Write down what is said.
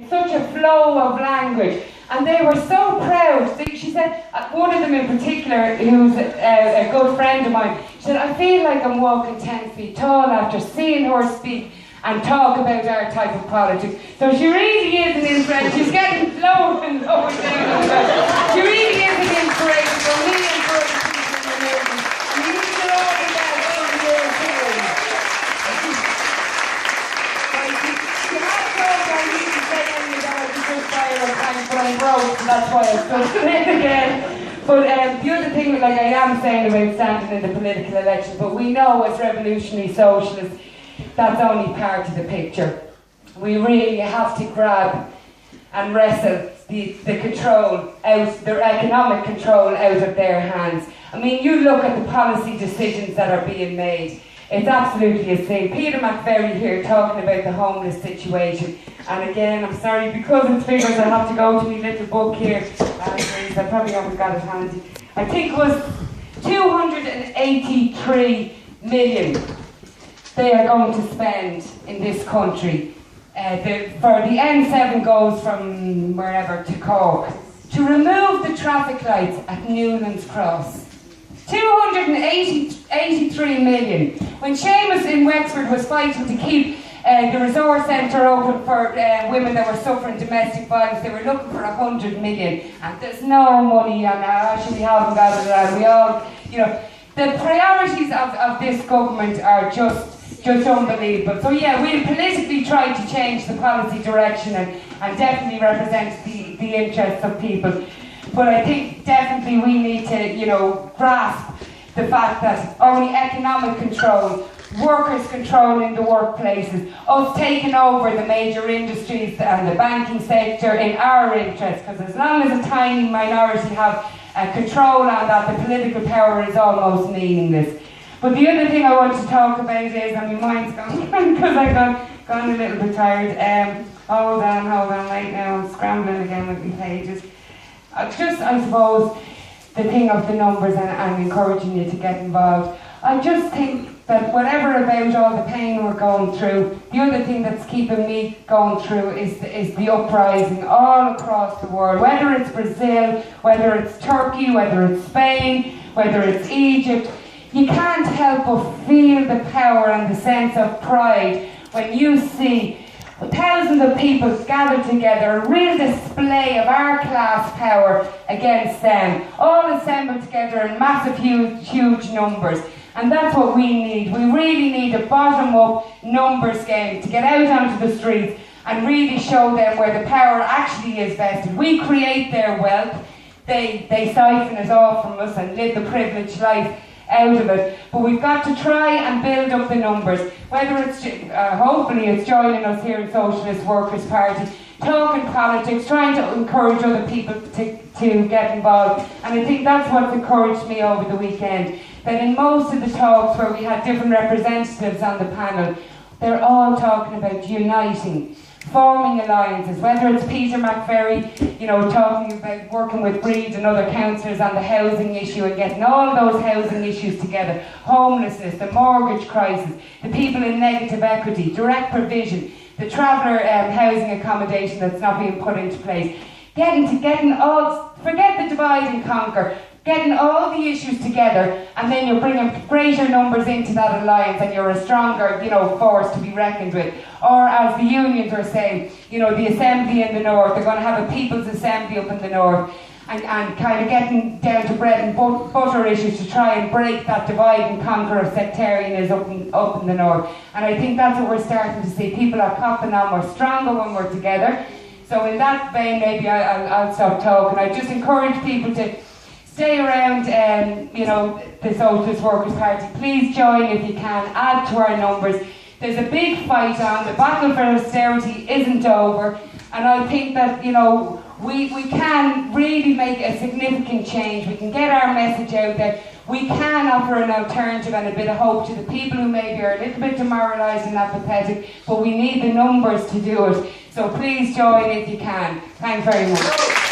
Such a flow of language, and they were so proud. She said, one of them in particular, who's a good friend of mine, she said, I feel like I'm walking 10 feet tall after seeing her speak and talk about our type of politics. So she really is an inspiration. She's getting lower and lower down. She really is an inspiration. So we encourage people in the movement. And you need to all be that over your hearing. You have told I need to say anything about the good fire of time, but I'm broke, so that's why I've done it again. But the other thing, like I am saying about standing in the political election, but we know as revolutionary socialists, that's only part of the picture. We really have to grab and wrestle the control out, their economic control out of their hands. I mean, you look at the policy decisions that are being made. It's absolutely insane. Peter McVerry here talking about the homeless situation. And again, I'm sorry, because it's figures, I have to go to my little book here. I probably haven't got it handy. I think it was 283 million they are going to spend in this country. For the N7 goes from wherever to Cork. To remove the traffic lights at Newlands Cross. 283 million. When Seamus in Wexford was fighting to keep the resource centre open for women that were suffering domestic violence, they were looking for 100 million. And there's no money, and actually we haven't got it, and we all, you know, the priorities of this government are just unbelievable. So yeah, we'll politically try to change the policy direction and definitely represent the interests of people. But I think definitely we need to, you know, grasp the fact that only economic control, workers controlling the workplaces, us taking over the major industries and the banking sector in our interest, because as long as a tiny minority have control on that, the political power is almost meaningless. But the other thing I want to talk about is, and my mind's gone, because I've gone a little bit tired. Hold on, right now, I'm scrambling again with my pages. I suppose, the thing of the numbers and encouraging you to get involved. I just think that whatever about all the pain we're going through, the other thing that's keeping me going through is the uprising all across the world, whether it's Brazil, whether it's Turkey, whether it's Spain, whether it's Egypt. You can't help but feel the power and the sense of pride when you see thousands of people gathered together, a real display of our class power against them, all assembled together in massive, huge numbers. And that's what we need. We really need a bottom-up numbers game to get out onto the streets and really show them where the power actually is vested. We create their wealth, they siphon it off from us and live the privileged life out of it, but we've got to try and build up the numbers, whether it's hopefully it's joining us here in Socialist Workers' Party, talking politics, trying to encourage other people to get involved. And I think that's what encouraged me over the weekend, that in most of the talks where we had different representatives on the panel, they're all talking about uniting, forming alliances, whether it's Peter McVerry, you know, talking about working with Breed and other councillors on the housing issue and getting all those housing issues together, homelessness, the mortgage crisis, the people in negative equity, direct provision, the traveller housing accommodation that's not being put into place, getting all, forget the divide and conquer, getting all the issues together, and then you're bringing greater numbers into that alliance and you're a stronger, you know, force to be reckoned with. Or as the unions are saying, you know, the assembly in the north, they're going to have a people's assembly up in the north, and kind of getting down to bread and butter issues to try and break that divide and conquer of sectarianism up in the north. And I think that's what we're starting to see. People are copping on, we're stronger when we're together. So in that vein, maybe I'll stop talking. I just encourage people to stay around, you know, the Socialist Workers' Party. Please join if you can, add to our numbers. There's a big fight on, the battle for austerity isn't over, and I think that, you know, we can really make a significant change. We can get our message out there. We can offer an alternative and a bit of hope to the people who maybe are a little bit demoralised and apathetic, but we need the numbers to do it. So please join if you can. Thanks very much.